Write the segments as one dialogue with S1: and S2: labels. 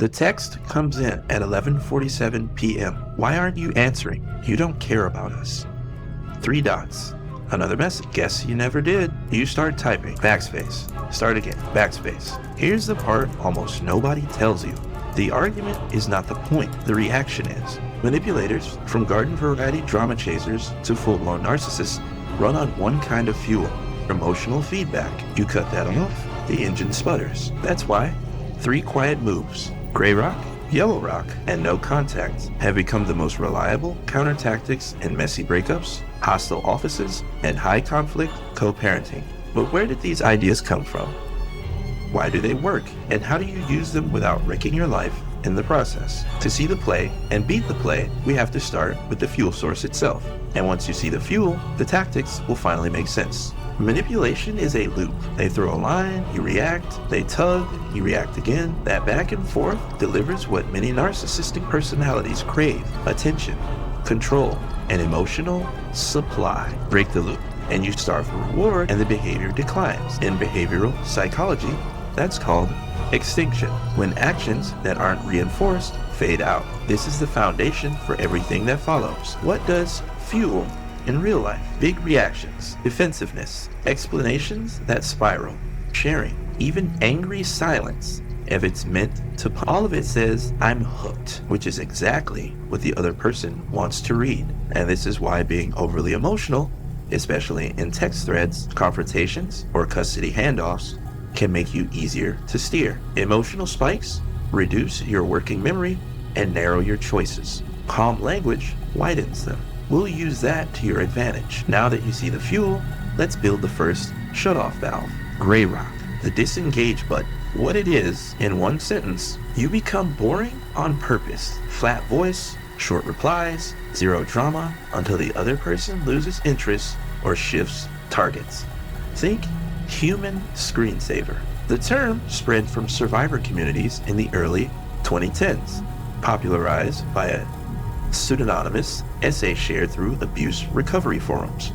S1: The text comes in at 11:47 p.m. Why aren't you answering? You don't care about us. 3 dots. Another message. Guess you never did. You start typing. Backspace. Start again. Backspace. Here's the part almost nobody tells you. The argument is not the point. The reaction is. Manipulators, from garden variety drama chasers to full-blown narcissists, run on one kind of fuel. Emotional feedback. You cut that off, the engine sputters. That's why 3 quiet moves, gray rock, yellow rock, and no contact, have become the most reliable counter tactics in messy breakups, hostile offices, and high conflict co-parenting. But where did these ideas come from? Why do they work? And how do you use them without wrecking your life in the process? To see the play and beat the play, we have to start with the fuel source itself. And once you see the fuel, the tactics will finally make sense. Manipulation is a loop. They throw a line, you react, they tug, you react again. That back and forth delivers what many narcissistic personalities crave: attention, control, and emotional supply. Break the loop, and you starve for reward, and the behavior declines. In behavioral psychology, that's called extinction, when actions that aren't reinforced fade out. This is the foundation for everything that follows. What does fuel in real life? Big reactions, defensiveness, explanations that spiral, sharing, even angry silence if it's meant to. All of it says, I'm hooked, which is exactly what the other person wants to read. And this is why being overly emotional, especially in text threads, confrontations, or custody handoffs, can make you easier to steer. Emotional spikes reduce your working memory and narrow your choices. Calm language widens them. We'll use that to your advantage. Now that you see the fuel, let's build the first shutoff valve. Gray rock, the disengage button. What it is, in one sentence, you become boring on purpose. Flat voice, short replies, zero drama, until the other person loses interest or shifts targets. Think human screensaver. The term spread from survivor communities in the early 2010s, popularized by a pseudonymous essay shared through abuse recovery forums.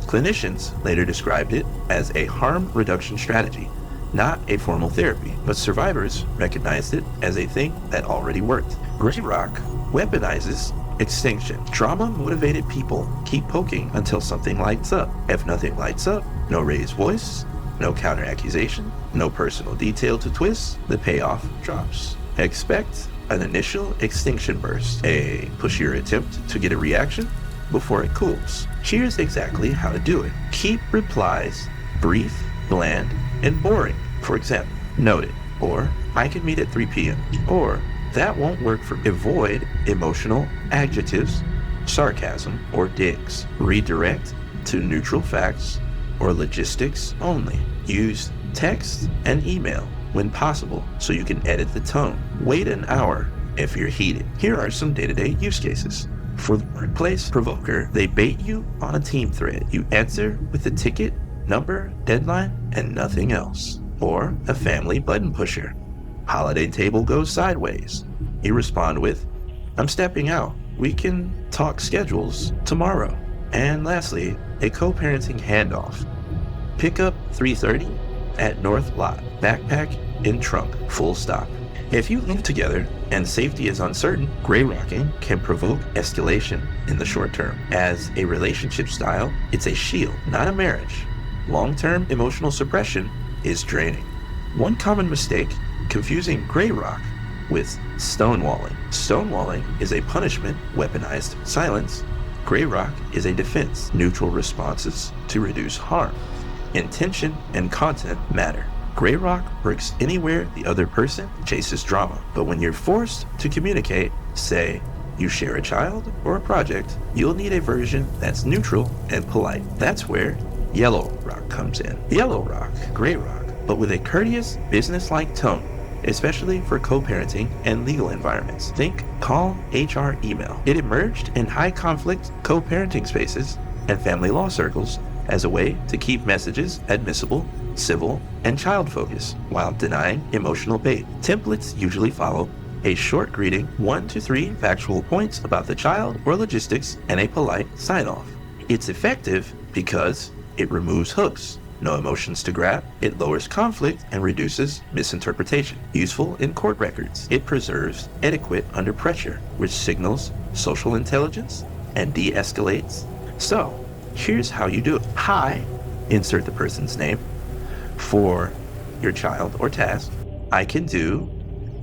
S1: Clinicians later described it as a harm reduction strategy, not a formal therapy, but survivors recognized it as a thing that already worked. Gray rock weaponizes extinction. Trauma-motivated people keep poking until something lights up. If nothing lights up, no raised voice, no counter-accusation, no personal detail to twist, the payoff drops. Expect an initial extinction burst, a pushier attempt to get a reaction before it cools. Here's exactly how to do it. Keep replies brief, bland, and boring. For example, noted, or I can meet at 3 p.m., or that won't work for. Avoid emotional adjectives, sarcasm, or digs. Redirect to neutral facts or logistics only. Use text and email when possible so you can edit the tone. Wait an hour if you're heated. Here are some day-to-day use cases. For the workplace provoker, they bait you on a team thread. You answer with the ticket, number, deadline, and nothing else. Or a family button pusher. Holiday table goes sideways. You respond with, I'm stepping out. We can talk schedules tomorrow. And lastly, a co-parenting handoff. Pick up 3:30 at North Lot. Backpack in trunk. Full stop. If you live together and safety is uncertain, gray rocking can provoke escalation in the short term. As a relationship style, it's a shield, not a marriage. Long-term emotional suppression is draining. One common mistake, confusing gray rock with stonewalling. Stonewalling is a punishment, weaponized silence. Gray rock is a defense, neutral responses to reduce harm. Intention and content matter. Gray rock works anywhere the other person chases drama. But when you're forced to communicate, say you share a child or a project, you'll need a version that's neutral and polite. That's where yellow rock comes in. Yellow rock, gray rock, but with a courteous, business-like tone, especially for co-parenting and legal environments. Think calm HR email. It emerged in high-conflict co-parenting spaces and family law circles as a way to keep messages admissible, civil, and child-focused while denying emotional bait. Templates usually follow a short greeting, 1 to 3 factual points about the child or logistics, and a polite sign-off. It's effective because it removes hooks. No emotions to grab. It lowers conflict and reduces misinterpretation. Useful in court records. It preserves etiquette under pressure, which signals social intelligence and de-escalates. So, here's how you do it. Hi, insert the person's name. For your child or task, I can do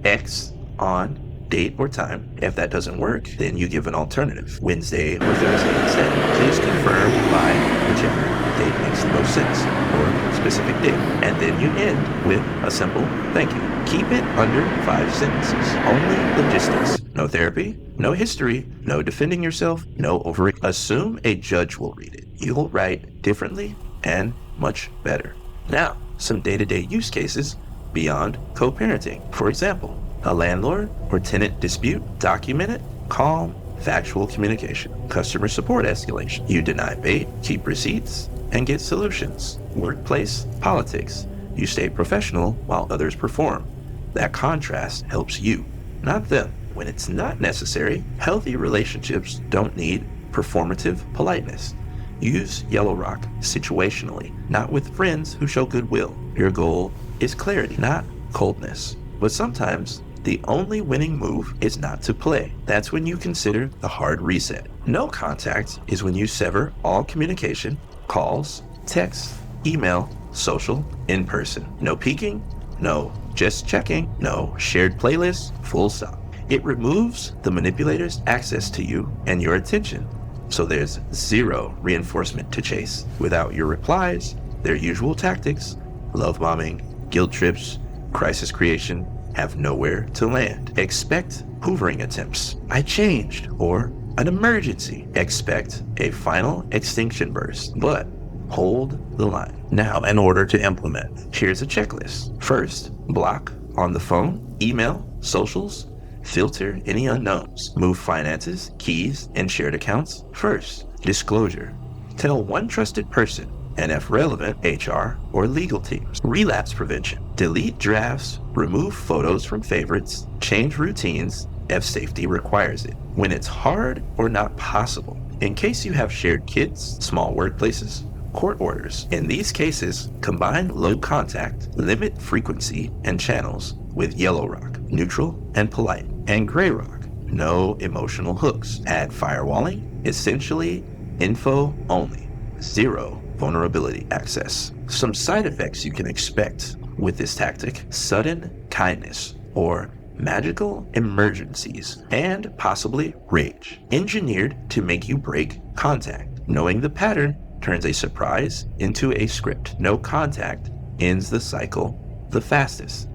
S1: X on date or time. If that doesn't work, then you give an alternative, Wednesday or Thursday instead. Please confirm by whichever date makes the most sense, or specific date. And then you end with a simple thank you. Keep it under 5 sentences. Only logistics. No therapy, no history, no defending yourself, no over. Assume a judge will read it. You'll write differently and much better. Now, some day-to-day use cases beyond co-parenting. For example, a landlord or tenant dispute, document it, calm, factual communication. Customer support escalation. You deny bait, keep receipts, and get solutions. Workplace politics. You stay professional while others perform. That contrast helps you, not them. When it's not necessary, healthy relationships don't need performative politeness. Use Yellow Rock situationally, not with friends who show goodwill. Your goal is clarity, not coldness. But sometimes, the only winning move is not to play. That's when you consider the hard reset. No contact is when you sever all communication, calls, texts, email, social, in person. No peeking, no just checking, no shared playlists, full stop. It removes the manipulator's access to you and your attention. So there's zero reinforcement to chase. Without your replies, their usual tactics, love bombing, guilt trips, crisis creation, have nowhere to land. Expect hoovering attempts. I changed, or an emergency. Expect a final extinction burst, but hold the line. Now, in order to implement, here's a checklist. First, block on the phone, email, socials, filter any unknowns. Move finances, keys, and shared accounts first. Disclosure. Tell one trusted person, and if relevant, HR or legal teams. Relapse prevention. Delete drafts, remove photos from favorites, change routines if safety requires it. When it's hard or not possible. In case you have shared kids, small workplaces, court orders. In these cases, combine low contact, limit frequency and channels with Yellow Rock, neutral and polite, and Gray Rock, no emotional hooks. Add firewalling, essentially info only, zero vulnerability access. Some side effects you can expect with this tactic: sudden kindness or magical emergencies, and possibly rage, engineered to make you break contact. Knowing the pattern turns a surprise into a script. No contact ends the cycle the fastest,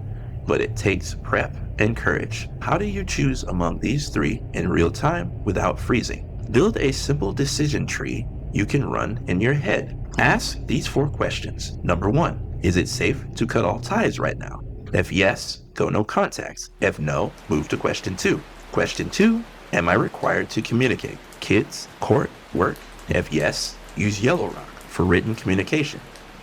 S1: but it takes prep and courage. How do you choose among these three in real time without freezing? Build a simple decision tree you can run in your head. Ask these 4 questions. Number 1, is it safe to cut all ties right now? If yes, go no contacts. If no, move to question 2. Question 2, am I required to communicate? Kids, court, work? If yes, use Yellow Rock for written communication.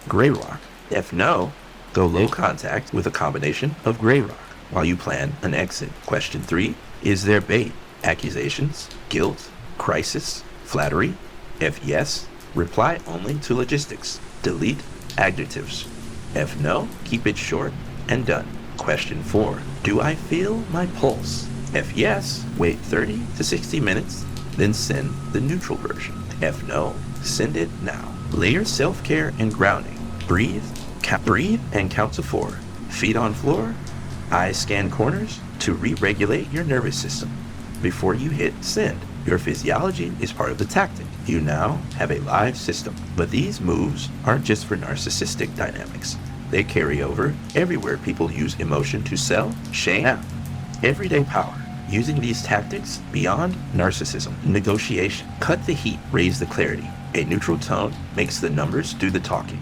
S1: Gray Rock. If no, go low contact with a combination of Gray Rock while you plan an exit. Question 3, is there bait? Accusations, guilt, crisis, flattery? If yes, reply only to logistics. Delete adjectives. If no, keep it short and done. Question 4, do I feel my pulse? If yes, wait 30 to 60 minutes, then send the neutral version. If no, send it now. Layer self-care and grounding. Breathe and count to 4. Feet on floor, eyes scan corners to re-regulate your nervous system. Before you hit send, your physiology is part of the tactic. You now have a live system. But these moves aren't just for narcissistic dynamics. They carry over everywhere people use emotion to sell, shame, everyday power. Using these tactics beyond narcissism. Negotiation. Cut the heat, raise the clarity. A neutral tone makes the numbers do the talking,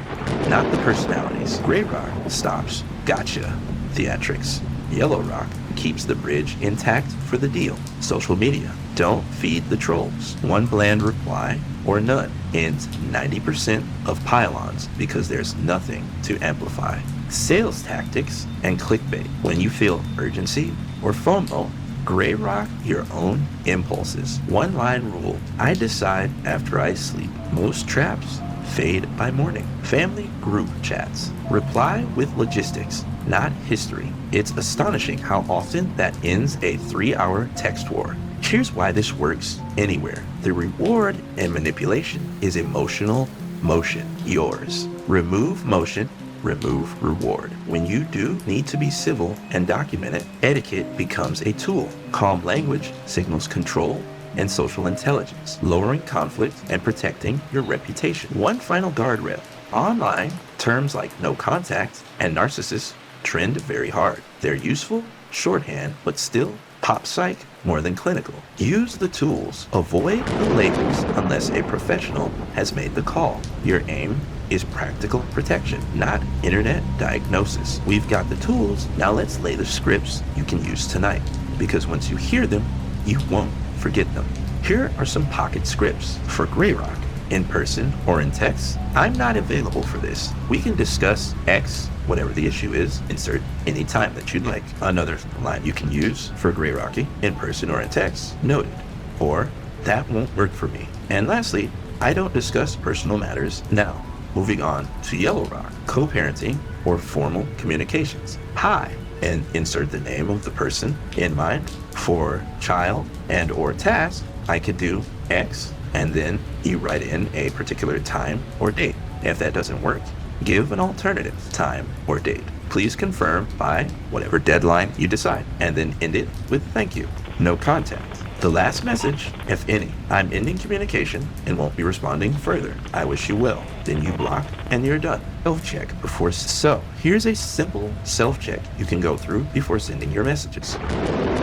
S1: not the personalities. Gray Rock stops gotcha theatrics. Yellow Rock keeps the bridge intact for the deal. Social media. Don't feed the trolls. One bland reply or none ends 90% of pylons because there's nothing to amplify. Sales tactics and clickbait. When you feel urgency or FOMO, Gray Rock your own impulses. One line rule. I decide after I sleep. Most traps fade by morning. Family group chats. Reply with logistics, not history. It's astonishing how often that ends a 3-hour text war. Here's why this works anywhere. The reward in manipulation is emotional motion, yours. Remove motion, remove reward. When you do need to be civil and documented, etiquette becomes a tool. Calm language signals control and social intelligence, lowering conflict and protecting your reputation. One final guardrail. Online, terms like no contact and narcissists trend very hard. They're useful, shorthand, but still pop psych more than clinical. Use the tools. Avoid the labels unless a professional has made the call. Your aim is practical protection, not internet diagnosis. We've got the tools, now let's lay the scripts you can use tonight, because once you hear them, you won't forget them. Here are some pocket scripts for Grey Rock. In person or in text, I'm not available for this. We can discuss X, whatever the issue is, insert any time that you'd like. Another line you can use for Grey Rocky, in person or in text, noted, or that won't work for me. And lastly, I don't discuss personal matters now. Moving on to Yellow Rock, co-parenting or formal communications. Hi, and insert the name of the person in mind. For child and or task, I could do X, and then you write in a particular time or date. If that doesn't work, give an alternative time or date. Please confirm by whatever deadline you decide, and then end it with thank you. No contact. The last message, if any, I'm ending communication and won't be responding further. I wish you well. Then you block and you're done. Self-check before. So here's a simple self-check you can go through before sending your messages.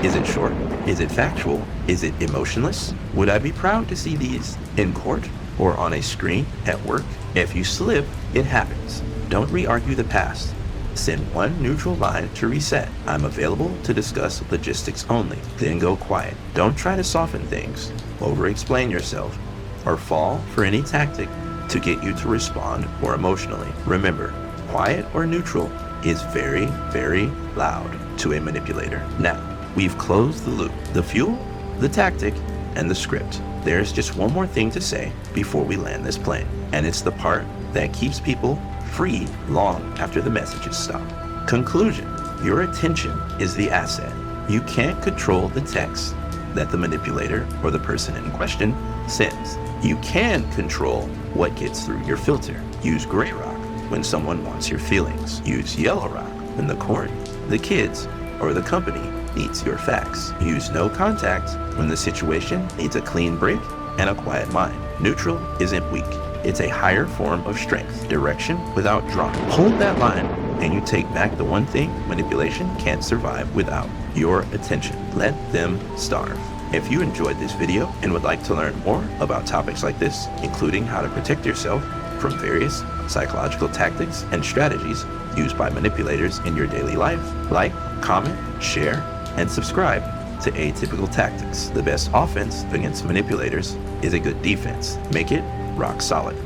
S1: Is it short? Is it factual? Is it emotionless? Would I be proud to see these in court or on a screen at work? If you slip, it happens. Don't re-argue the past. Send one neutral line to reset. I'm available to discuss logistics only. Then go quiet. Don't try to soften things, over-explain yourself, or fall for any tactic to get you to respond more emotionally. Remember, quiet or neutral is very, very loud to a manipulator. Now, we've closed the loop. The fuel, the tactic, and the script. There's just one more thing to say before we land this plane, and it's the part that keeps people free long after the messages stop. Conclusion. Your attention is the asset. You can't control the text that the manipulator or the person in question sends. You can control what gets through your filter. Use Grey Rock when someone wants your feelings. Use Yellow Rock when the court, the kids, or the company needs your facts. Use No Contact when the situation needs a clean break and a quiet mind. Neutral isn't weak. It's a higher form of strength, direction without drama. Hold that line and you take back the one thing manipulation can't survive without: your attention. Let them starve. If you enjoyed this video and would like to learn more about topics like this, including how to protect yourself from various psychological tactics and strategies used by manipulators in your daily life, like, comment, share, and subscribe to Atypical Tactics. The best offense against manipulators is a good defense. Make it rock solid.